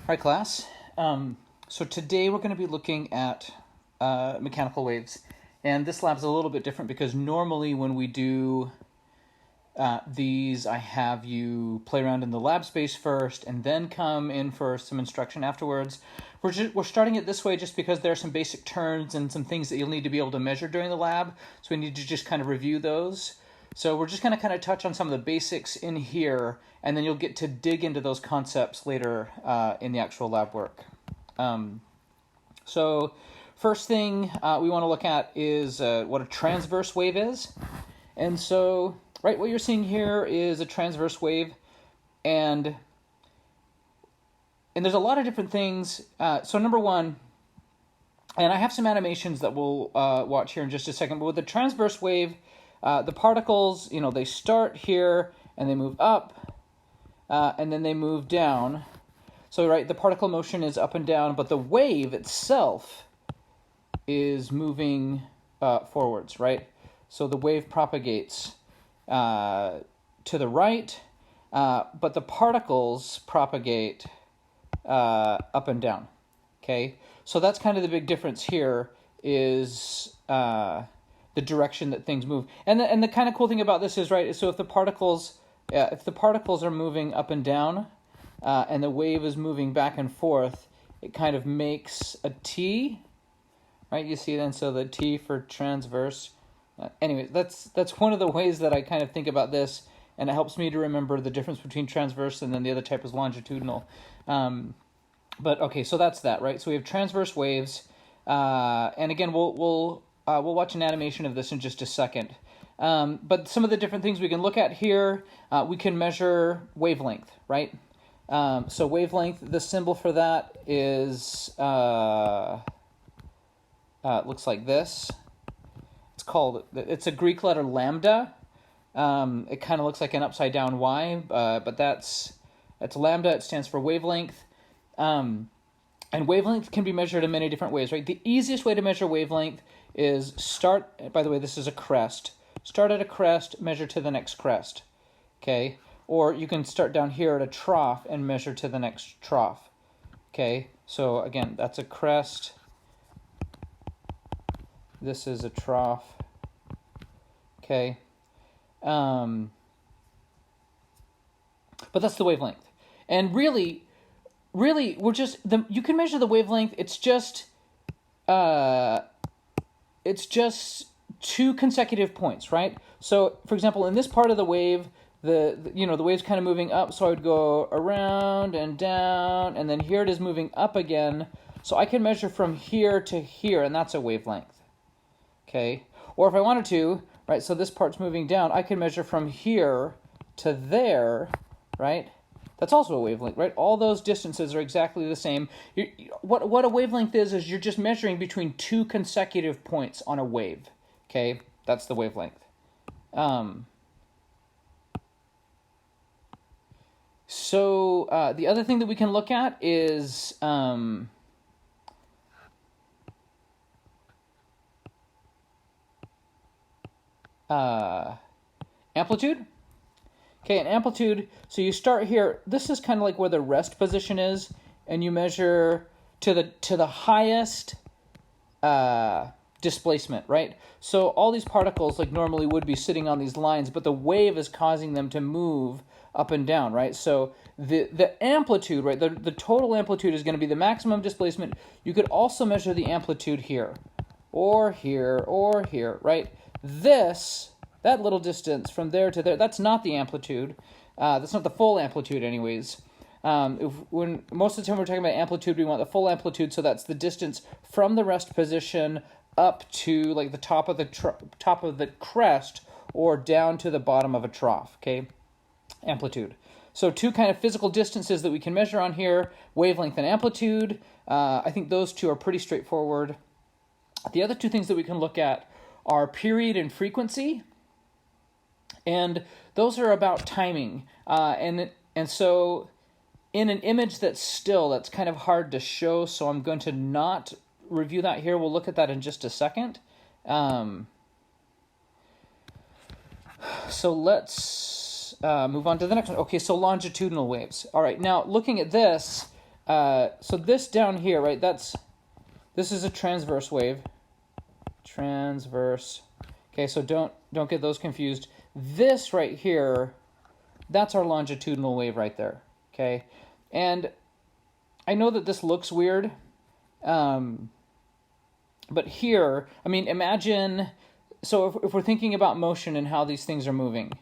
Hi class. So today we're going to be looking at mechanical waves, and this lab's a little bit different because normally when we do these, I have you play around in the lab space first and then come in for some instruction afterwards. We're starting it this way just because there are some basic terms and some things that you'll need to be able to measure during the lab, so we need to just kind of review those. So we're just going to kind of touch on some of the basics in here, and then you'll get to dig into those concepts later in the actual lab work. So first thing we want to look at is what a transverse wave is. And so, right, what you're seeing here is a transverse wave, and there's a lot of different things. So number one, and I have some animations that we'll watch here in just a second, but with the transverse wave, the particles, they start here and they move up and then they move down. So, right, the particle motion is up and down, but the wave itself is moving forwards, right? So the wave propagates to the right, but the particles propagate up and down, okay? So that's kind of the big difference here is the direction that things move. And the kind of cool thing about this is, right, so if the particles are moving up and down and the wave is moving back and forth, it kind of makes a T, right? You see then, so the T for transverse. Anyway, that's one of the ways that I kind of think about this, and it helps me to remember the difference between transverse and then the other type is longitudinal. But okay, so that's that, right? So we have transverse waves, and again, we'll watch an animation of this in just a second. But some of the different things we can look at here, we can measure wavelength, right? So wavelength, the symbol for that is looks like this. It's a Greek letter lambda. It kind of looks like an upside down Y, but that's lambda. It stands for wavelength. And wavelength can be measured in many different ways, right? The easiest way to measure wavelength is start, by the way, this is a crest. Start at a crest, measure to the next crest, okay? Or you can start down here at a trough and measure to the next trough, okay? So again, that's a crest. This is a trough, okay? But that's the wavelength. And really, you can measure the wavelength. It's just two consecutive points, right? So, for example, in this part of the wave, the wave's kind of moving up, so I would go around and down, and then here it is moving up again. So I can measure from here to here, and that's a wavelength, okay? Or if I wanted to, right, so this part's moving down, I can measure from here to there, right? That's also a wavelength, right? All those distances are exactly the same. What a wavelength is you're just measuring between two consecutive points on a wave, okay? That's the wavelength. So the other thing that we can look at is amplitude. Okay, an amplitude, so you start here, this is kind of like where the rest position is, and you measure to the highest displacement, right? So all these particles like normally would be sitting on these lines, but the wave is causing them to move up and down, right? So the amplitude, right, the total amplitude is going to be the maximum displacement. You could also measure the amplitude here, or here, or here, right? That little distance from there to there, that's not the amplitude. That's not the full amplitude anyways. When most of the time we're talking about amplitude, we want the full amplitude, so that's the distance from the rest position up to like the top of the crest or down to the bottom of a trough, okay? Amplitude. So two kind of physical distances that we can measure on here, wavelength and amplitude. I think those two are pretty straightforward. The other two things that we can look at are period and frequency. And those are about timing. And so in an image that's still, that's kind of hard to show, so I'm going to not review that here. We'll look at that in just a second. So let's move on to the next one. Okay, so longitudinal waves. All right, now looking at this, So this down here, right, this is a transverse wave. Transverse. Okay, so don't get those confused. This right here, that's our longitudinal wave right there, okay? And I know that this looks weird, but here, I mean, imagine, so if we're thinking about motion and how these things are moving,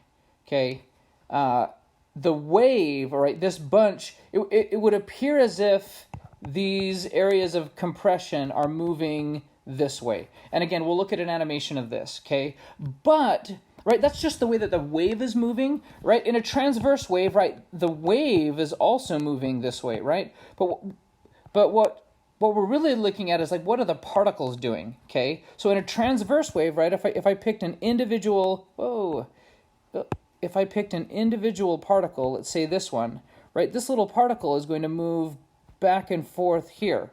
okay, the wave, all right, this bunch, it would appear as if these areas of compression are moving this way. And again, we'll look at an animation of this, okay? But, right, that's just the way that the wave is moving, right? In a transverse wave, right, the wave is also moving this way, right? But what we're really looking at is like, what are the particles doing, okay? So in a transverse wave, right, if I picked an individual, if I picked an individual particle, let's say this one, right, this little particle is going to move back and forth here.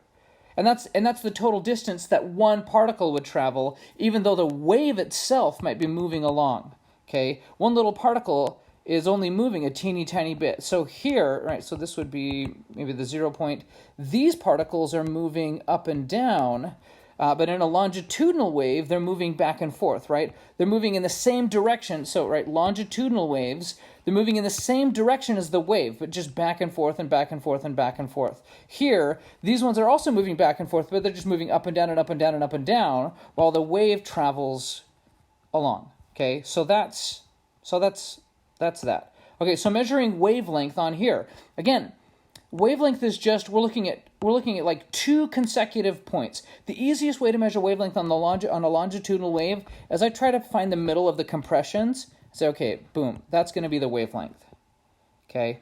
And that's the total distance that one particle would travel, even though the wave itself might be moving along, okay? One little particle is only moving a teeny tiny bit. So here, right, so this would be maybe the 0 point. These particles are moving up and down, but in a longitudinal wave, they're moving back and forth, right? They're moving in the same direction. So, right, longitudinal waves, they're moving in the same direction as the wave, but just back and forth and back and forth and back and forth. Here, these ones are also moving back and forth, but they're just moving up and down and up and down and up and down, while the wave travels along, okay? So that's that. Okay, so measuring wavelength on here. Again, wavelength is just, we're looking at like two consecutive points. The easiest way to measure wavelength on a longitudinal wave is I try to find the middle of the compressions. Say, okay, boom, that's going to be the wavelength. Okay.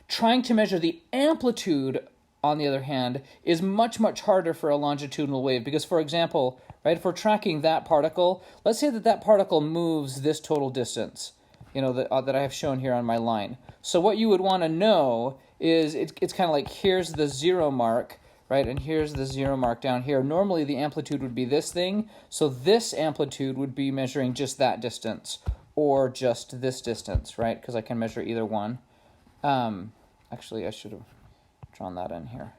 Trying to measure the amplitude, on the other hand, is much, much harder for a longitudinal wave because, for example, right, if we're tracking that particle, let's say that particle moves this total distance, you know, that I have shown here on my line. So what you would want to know is it's kind of like, here's the 0 mark, right, and here's the 0 mark down here. Normally the amplitude would be this thing, so this amplitude would be measuring just that distance or just this distance, right, because I can measure either one. Actually, I should have drawn that in here.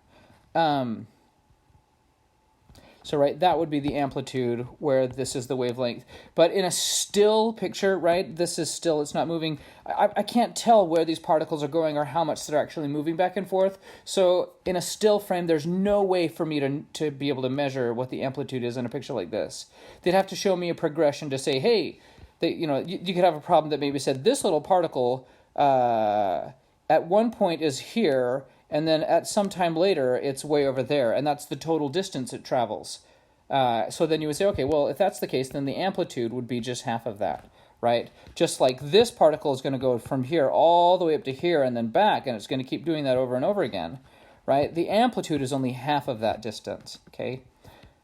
So, right, that would be the amplitude where this is the wavelength. But in a still picture, right, this is still, it's not moving. I can't tell where these particles are going or how much they're actually moving back and forth. So in a still frame, there's no way for me to be able to measure what the amplitude is in a picture like this. They'd have to show me a progression to say, hey, you could have a problem that maybe said this little particle at one point is here, and then at some time later, it's way over there, and that's the total distance it travels. So then you would say, okay, well, if that's the case, then the amplitude would be just half of that, right? Just like this particle is going to go from here all the way up to here and then back, and it's going to keep doing that over and over again, right? The amplitude is only half of that distance, okay?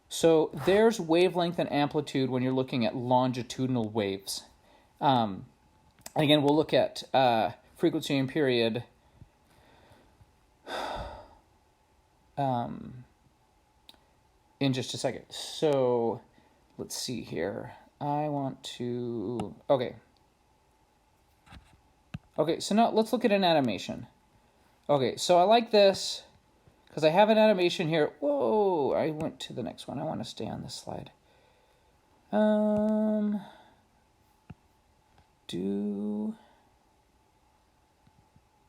So there's wavelength and amplitude when you're looking at longitudinal waves. And again, we'll look at frequency and period in just a second. So let's see here. I want to, okay, so now let's look at an animation. Okay, so I like this because I have an animation here. Whoa, I went to the next one. I want to stay on this slide.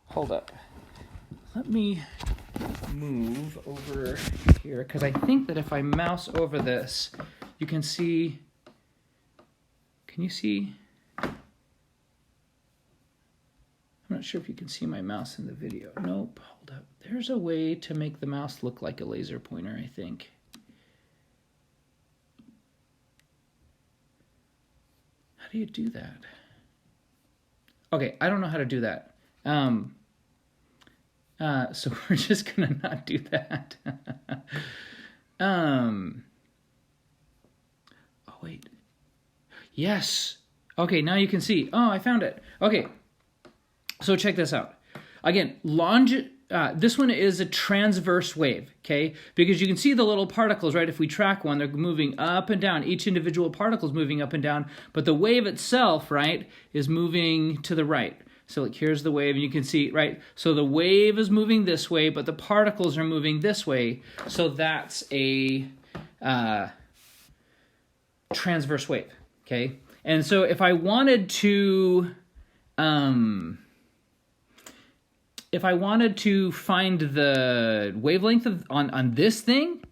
Hold up. Let me move over here because I think that if I mouse over this, you can see, can you see? I'm not sure if you can see my mouse in the video. Nope, hold up. There's a way to make the mouse look like a laser pointer, I think. How do you do that? Okay, I don't know how to do that. So we're just gonna not do that. Oh, wait. Yes. Okay, now you can see. Oh, I found it. Okay. So check this out. Again, this one is a transverse wave, okay? Because you can see the little particles, right? If we track one, they're moving up and down. Each individual particle is moving up and down, but the wave itself, right, is moving to the right. So like here's the wave, and you can see, right? So the wave is moving this way, but the particles are moving this way. So that's a transverse wave, okay? And so if I wanted to find the wavelength on this thing,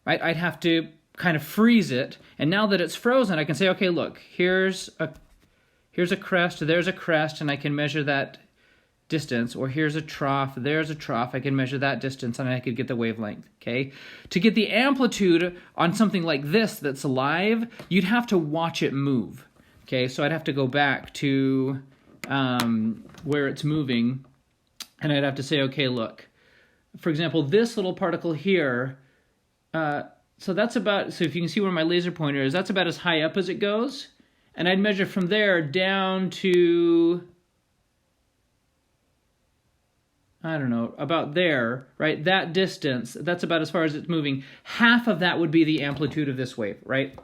right, I'd have to kind of freeze it. And now that it's frozen, I can say, okay, look, here's a crest, there's a crest, and I can measure that distance. Or here's a trough, there's a trough, I can measure that distance, and I could get the wavelength, okay? To get the amplitude on something like this that's live, you'd have to watch it move, okay? So I'd have to go back to where it's moving, and I'd have to say, okay, look, for example, this little particle here, so that's about, so if you can see where my laser pointer is, that's about as high up as it goes. And I'd measure from there down to, I don't know, about there, right? That distance, that's about as far as it's moving. Half of that would be the amplitude of this wave, right?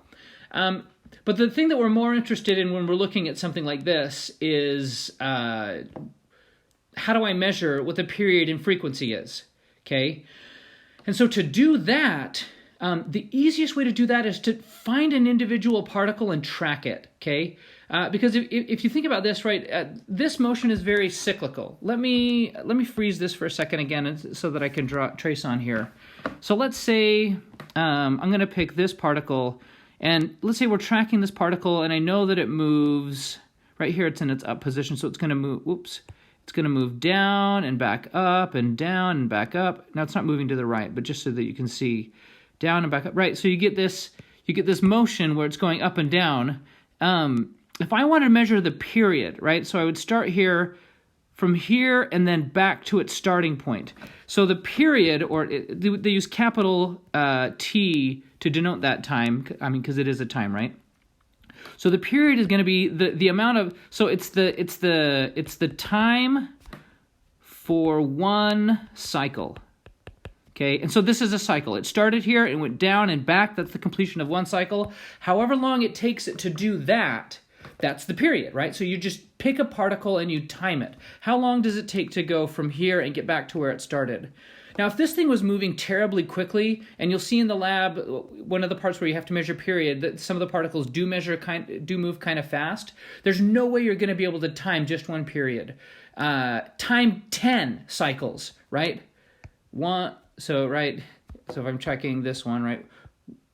But the thing that we're more interested in when we're looking at something like this is how do I measure what the period and frequency is, okay? And so to do that, the easiest way to do that is to find an individual particle and track it, okay? Because if you think about this, right, this motion is very cyclical. Let me freeze this for a second again so that I can trace on here. So let's say I'm going to pick this particle, and let's say we're tracking this particle, and I know that it moves, right here it's in its up position, so it's going to move, oops, it's going to move down and back up and down and back up. Now it's not moving to the right, but just so that you can see, down and back up, right? So you get this motion where it's going up and down. If I want to measure the period, right? So I would start here, from here, and then back to its starting point. So the period, or they use capital T to denote that time. I mean, because it is a time, right? So the period is going to be the amount of. So it's the time for one cycle. Okay, and so this is a cycle. It started here and went down and back. That's the completion of one cycle. However long it takes it to do that, that's the period, right? So you just pick a particle and you time it. How long does it take to go from here and get back to where it started? Now, if this thing was moving terribly quickly, and you'll see in the lab, one of the parts where you have to measure period, that some of the particles do move kind of fast, there's no way you're going to be able to time just one period. Time 10 cycles, right? So if I'm checking this one, right?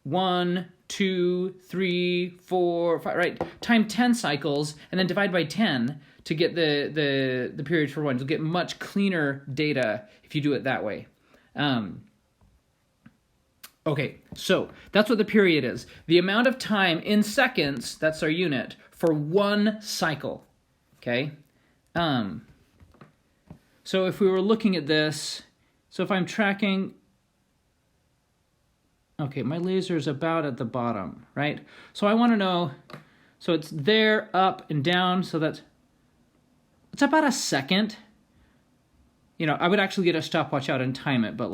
1, 2, 3, 4, 5, right? Time 10 cycles, and then divide by 10 to get the period for one. You'll get much cleaner data if you do it that way. Okay, so that's what the period is. The amount of time in seconds, that's our unit, for one cycle, okay? So if we were looking at this, so if I'm tracking, okay, my laser is about at the bottom, right? So I want to know, so it's there, up, and down, so it's about a second. You know, I would actually get a stopwatch out and time it, but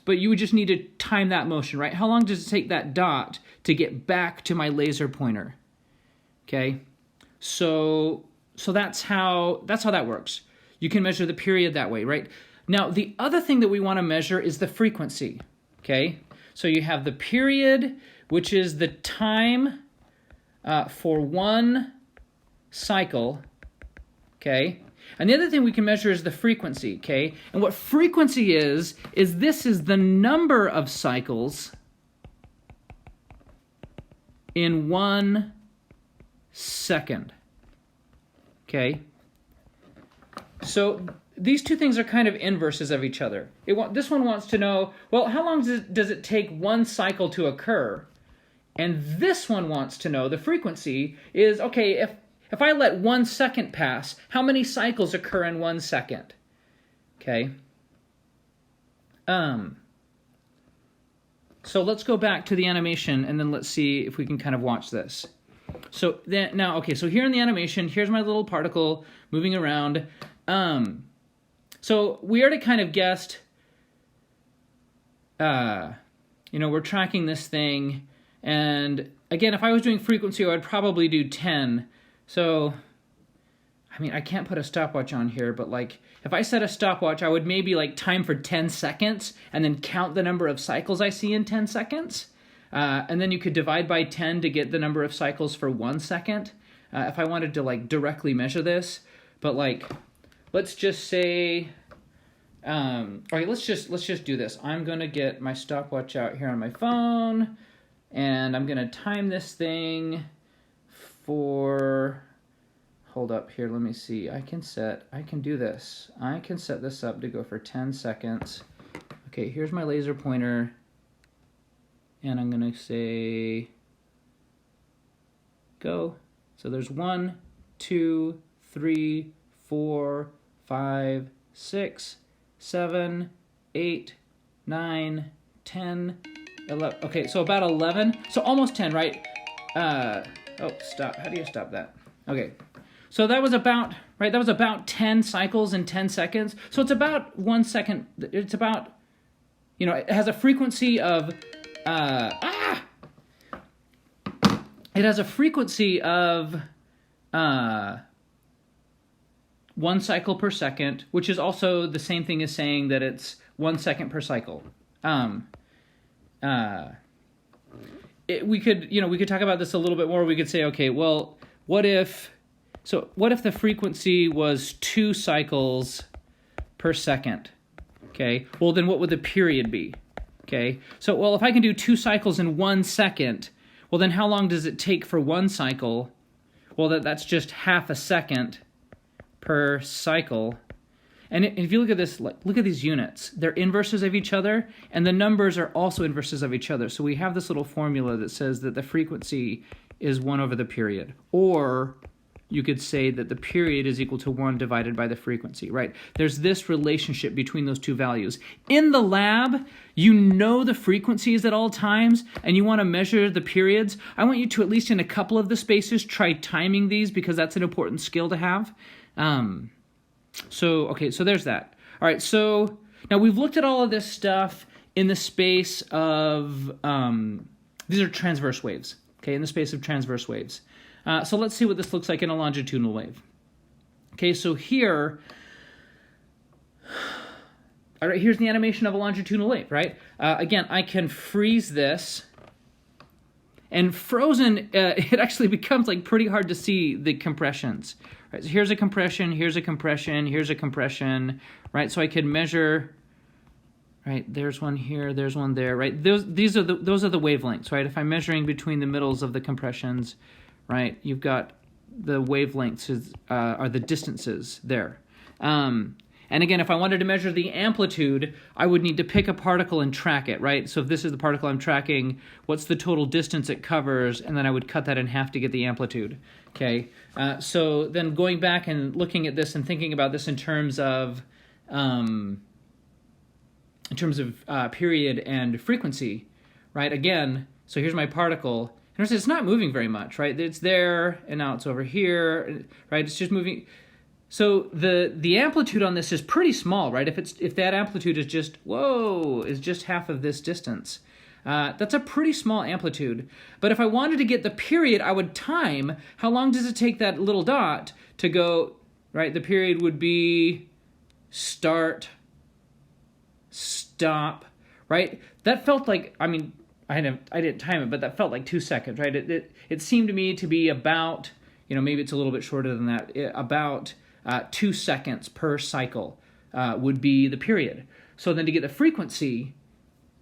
but you would just need to time that motion, right? How long does it take that dot to get back to my laser pointer? Okay, so that's how that works. You can measure the period that way, right? Now, the other thing that we want to measure is the frequency, okay? So you have the period, which is the time for one cycle, okay? And the other thing we can measure is the frequency, okay? And what frequency is this is the number of cycles in 1 second, okay? So these two things are kind of inverses of each other. This one wants to know, well, how long does it take one cycle to occur? And this one wants to know, the frequency is, okay, if I let 1 second pass, how many cycles occur in 1 second? Okay. So let's go back to the animation, and then let's see if we can kind of watch this. So then, now, okay, so here in the animation, here's my little particle moving around. So we already kind of guessed, we're tracking this thing, and again, if I was doing frequency, I would probably do 10. So I mean, I can't put a stopwatch on here, but like if I set a stopwatch, I would maybe like time for 10 seconds and then count the number of cycles I see in 10 seconds. And then you could divide by 10 to get the number of cycles for 1 second. If I wanted to like directly measure this, but like, let's just say, all right, let's just do this. I'm gonna get my stopwatch out here on my phone, and I'm gonna time this thing for, hold up here, let me see. I can do this. I can set this up to go for 10 seconds. Okay, here's my laser pointer, and I'm gonna say, go. So there's 1, 2, 3, 4, 5, 6, 7, 8, 9, 10, 11. Okay, so about 11. So almost 10, right? Oh, stop. How do you stop that? Okay. So that was about, right? That was about 10 cycles in 10 seconds. So it's about 1 second. It's about, you know, it has a frequency of, it has a frequency of 1 cycle per second, which is also the same thing as saying that it's 1 second per cycle. We could talk about this a little bit more. We could say, okay, well, what if the frequency was 2 cycles per second? Okay, well then what would the period be? Okay, so well, if I can do 2 cycles in 1 second, well then how long does it take for 1 cycle? Well, that's just half a second per cycle. And if you look at this, look at these units. They're inverses of each other, and the numbers are also inverses of each other. So we have this little formula that says that the frequency is 1 over the period. Or you could say that the period is equal to 1 divided by the frequency, right? There's this relationship between those two values. In the lab, you know the frequencies at all times, and you want to measure the periods. I want you to, at least in a couple of the spaces, try timing these, because that's an important skill to have. Okay, so there's that. All right, so now we've looked at all of this stuff in the space of, these are transverse waves, okay, in the space of transverse waves. So let's see what this looks like in a longitudinal wave. Okay, so here, all right, here's the animation of a longitudinal wave, right? Again, I can freeze this, and frozen, it actually becomes like pretty hard to see the compressions. Right, so here's a compression, here's a compression, here's a compression, right? So I could measure, right? There's one here, there's one there, right? Those are the wavelengths, right? If I'm measuring between the middles of the compressions, right? You've got the wavelengths are the distances there. And again, if I wanted to measure the amplitude, I would need to pick a particle and track it, right? So if this is the particle I'm tracking, what's the total distance it covers? And then I would cut that in half to get the amplitude, okay? So then going back and looking at this and thinking about this in terms of period and frequency, right? Again, so here's my particle. Notice it's not moving very much, right? It's there, and now it's over here, right? It's just moving. So the amplitude on this is pretty small, right? If that amplitude is just, is just half of this distance, that's a pretty small amplitude. But if I wanted to get the period, I would time how long does it take that little dot to go, right? The period would be start, stop, right? That felt like, I mean, I didn't time it, but that felt like 2 seconds, right? It seemed to me to be about, maybe it's a little bit shorter than that, about 2 seconds per cycle would be the period. So then to get the frequency,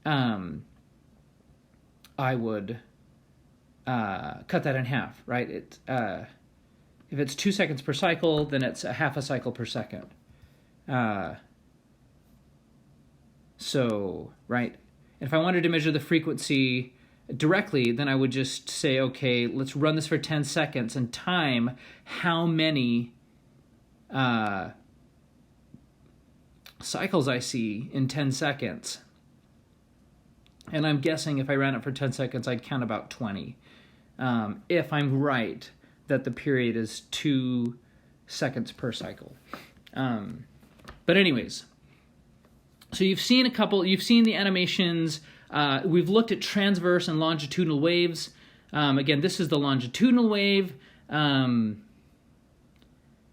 I would cut that in half, right? If it's 2 seconds per cycle, then it's a half a cycle per second. Right? And if I wanted to measure the frequency directly, then I would just say, okay, let's run this for 10 seconds and time how many cycles I see in 10 seconds. And I'm guessing if I ran it for 10 seconds, I'd count about 20. If I'm right that the period is 2 seconds per cycle. But anyways, so you've seen the animations. We've looked at transverse and longitudinal waves. Again, this is the longitudinal wave.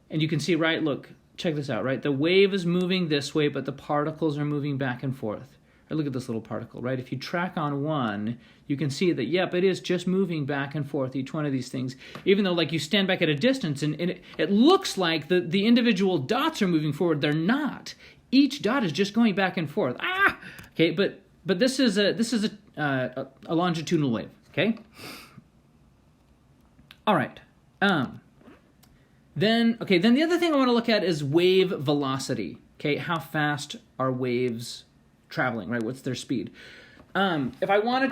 And you can see, right, look, check this out, right? The wave is moving this way, but the particles are moving back and forth. Right, look at this little particle, right? If you track on one, you can see that, yep, it is just moving back and forth, each one of these things. Even though, like, you stand back at a distance, and it looks like the individual dots are moving forward. They're not. Each dot is just going back and forth. Okay, but this is a longitudinal wave, okay? All right. Then the other thing I want to look at is wave velocity. Okay, how fast are waves traveling, right? What's their speed? If I wanted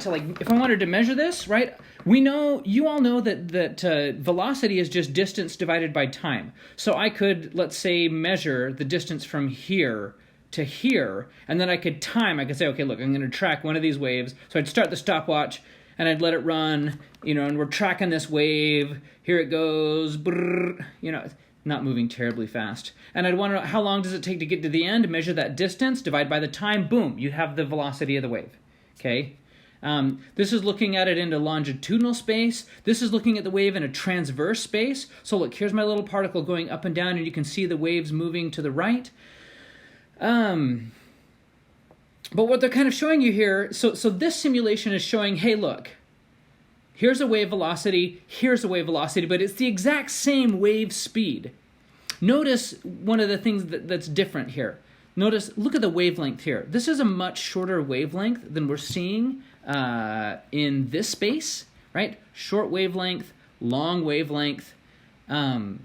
to measure this, right? You all know that velocity is just distance divided by time. So I could, let's say, measure the distance from here to here, and then I could say, okay, look, I'm going to track one of these waves. So I'd start the stopwatch, and I'd let it run, and we're tracking this wave. Here it goes, brrr, not moving terribly fast. And I'd want to know, how long does it take to get to the end? Measure that distance, divide by the time, boom, you have the velocity of the wave, okay? This is looking at it into longitudinal space. This is looking at the wave in a transverse space. So look, here's my little particle going up and down, and you can see the waves moving to the right. But what they're kind of showing you here, so this simulation is showing, hey, look, here's a wave velocity, here's a wave velocity, but it's the exact same wave speed. Notice one of the things that's different here. Look at the wavelength here. This is a much shorter wavelength than we're seeing in this space, right? Short wavelength, long wavelength. But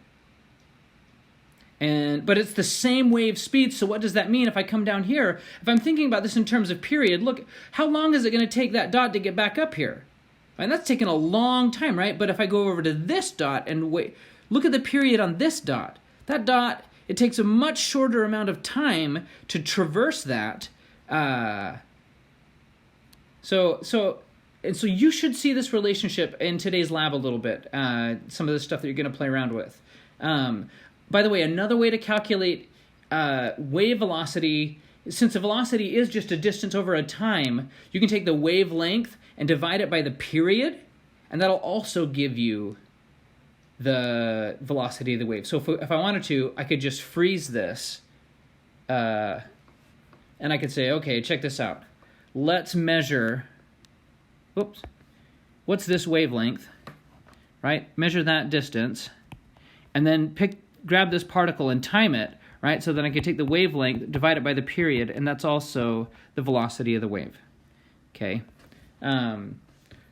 it's the same wave speed, so what does that mean if I come down here? If I'm thinking about this in terms of period, look, how long is it going to take that dot to get back up here? And that's taking a long time, right? But if I go over to this dot and wait, look at the period on this dot. That dot, it takes a much shorter amount of time to traverse that. So you should see this relationship in today's lab a little bit, some of the stuff that you're going to play around with. By the way, another way to calculate wave velocity, since the velocity is just a distance over a time, you can take the wavelength and divide it by the period, and that'll also give you the velocity of the wave. So if I wanted to, I could just freeze this, and I could say, okay, check this out. Let's measure, what's this wavelength, right? Measure that distance, and then grab this particle and time it, right? So then I could take the wavelength, divide it by the period, and that's also the velocity of the wave, okay?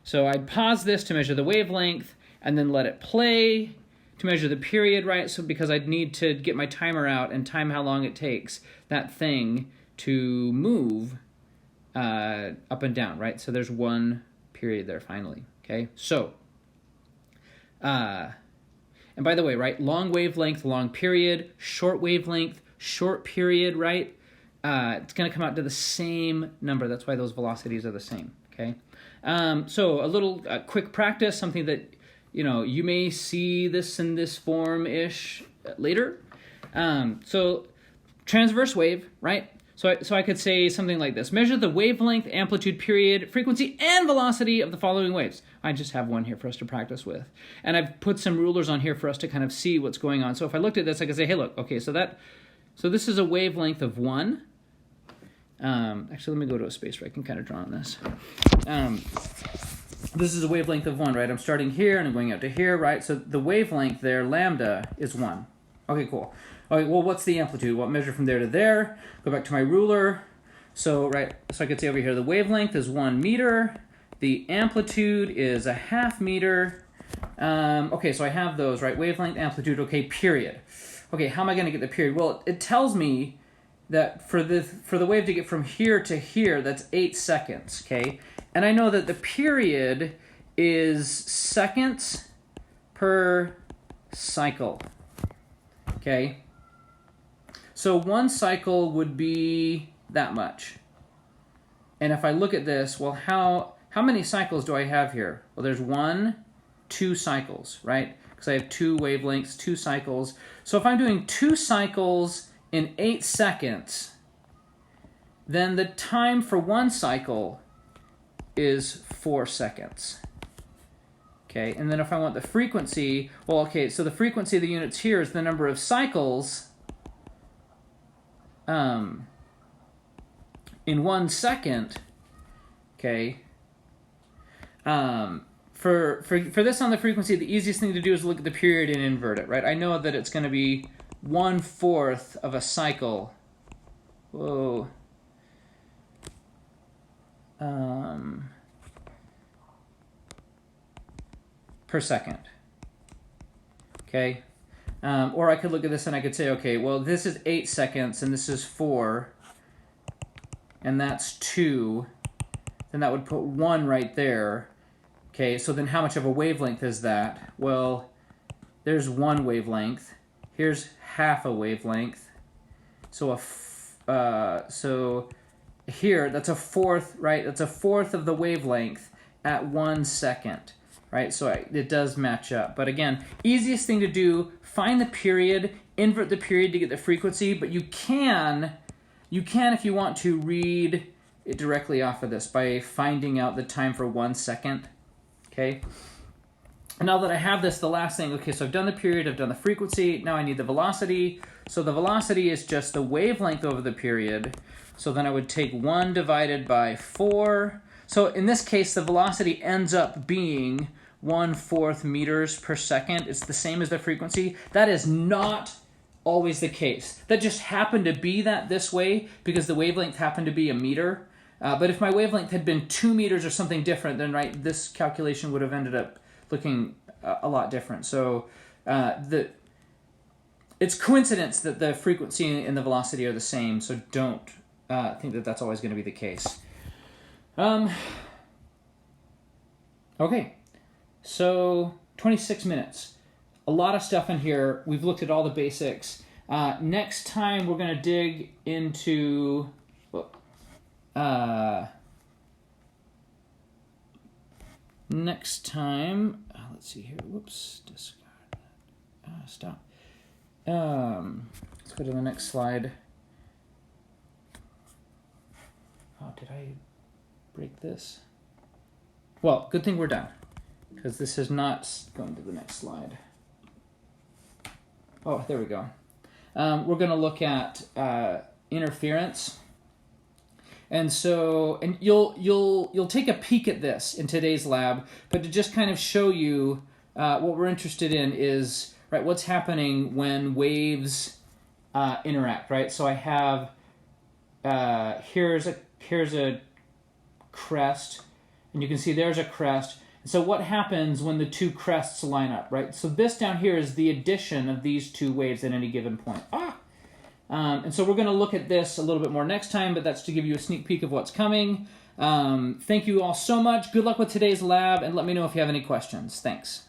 So I'd pause this to measure the wavelength, and then let it play to measure the period, right? So because I'd need to get my timer out and time how long it takes that thing to move up and down, right? So there's one period there finally, okay? So, and by the way, right, long wavelength, long period, short wavelength, short period, right? It's going to come out to the same number. That's why those velocities are the same, okay? So a little quick practice, something that, you may see this in this form-ish later. So transverse wave, right? So I could say something like this. Measure the wavelength, amplitude, period, frequency, and velocity of the following waves. I just have one here for us to practice with. And I've put some rulers on here for us to kind of see what's going on. So if I looked at this, I could say, hey, look, okay, so this is a wavelength of 1. Actually, let me go to a space where I can kind of draw on this. This is a wavelength of 1, right? I'm starting here and I'm going out to here, right? So the wavelength there, lambda, is 1. Okay, cool. Okay, well, what's the amplitude? Well, measure from there to there. Go back to my ruler. So, right, so I could say over here the wavelength is 1 meter. The amplitude is a ½ meter. Okay, so I have those, right? Wavelength, amplitude, okay, period. Okay, how am I going to get the period? Well, it tells me that for the wave to get from here to here, that's 8 seconds, okay? And I know that the period is seconds per cycle, okay? So 1 cycle would be that much. And if I look at this, well, how many cycles do I have here? Well, there's 1, 2 cycles, right? Because I have 2 wavelengths, 2 cycles. So if I'm doing 2 cycles in 8 seconds, then the time for 1 cycle is 4 seconds. Okay, and then if I want the frequency, well, okay, so the frequency of the units here is the number of cycles in 1 second. Okay. For this on the frequency, the easiest thing to do is look at the period and invert it, right? I know that it's going to be 1/4 of a cycle. Whoa. Per second. Okay. Or I could look at this and I could say, okay, well, this is 8 seconds and this is 4, and that's 2. Then that would put 1 right there. Okay, so then how much of a wavelength is that? Well, there's 1 wavelength. Here's half a wavelength. So so here, that's a fourth, right? That's a fourth of the wavelength at 1 second, right? So it does match up. But again, easiest thing to do, find the period, invert the period to get the frequency, but you can if you want to read it directly off of this by finding out the time for 1 second. Okay. And now that I have this, the last thing, okay, so I've done the period, I've done the frequency, now I need the velocity. So the velocity is just the wavelength over the period. So then I would take 1 divided by 4. So in this case, the velocity ends up being 1/4 meters per second. It's the same as the frequency. That is not always the case. That just happened to be that this way because the wavelength happened to be a meter. But if my wavelength had been 2 meters or something different, then right, this calculation would have ended up looking a lot different. So it's coincidence that the frequency and the velocity are the same, so don't think that that's always going to be the case. Okay, so 26 minutes. A lot of stuff in here. We've looked at all the basics. Next time we're going to dig into... next time, let's see here. Whoops, discard that. Stop. Let's go to the next slide. Oh, did I break this? Well, good thing we're done, because this is not going to the next slide. Oh, there we go. We're going to look at interference. And so, and you'll take a peek at this in today's lab, but to just kind of show you what we're interested in is, right, what's happening when waves interact, right? So I have, here's a crest, and you can see there's a crest. So what happens when the two crests line up, right? So this down here is the addition of these two waves at any given point. And so we're going to look at this a little bit more next time, but that's to give you a sneak peek of what's coming. Thank you all so much. Good luck with today's lab, and let me know if you have any questions. Thanks.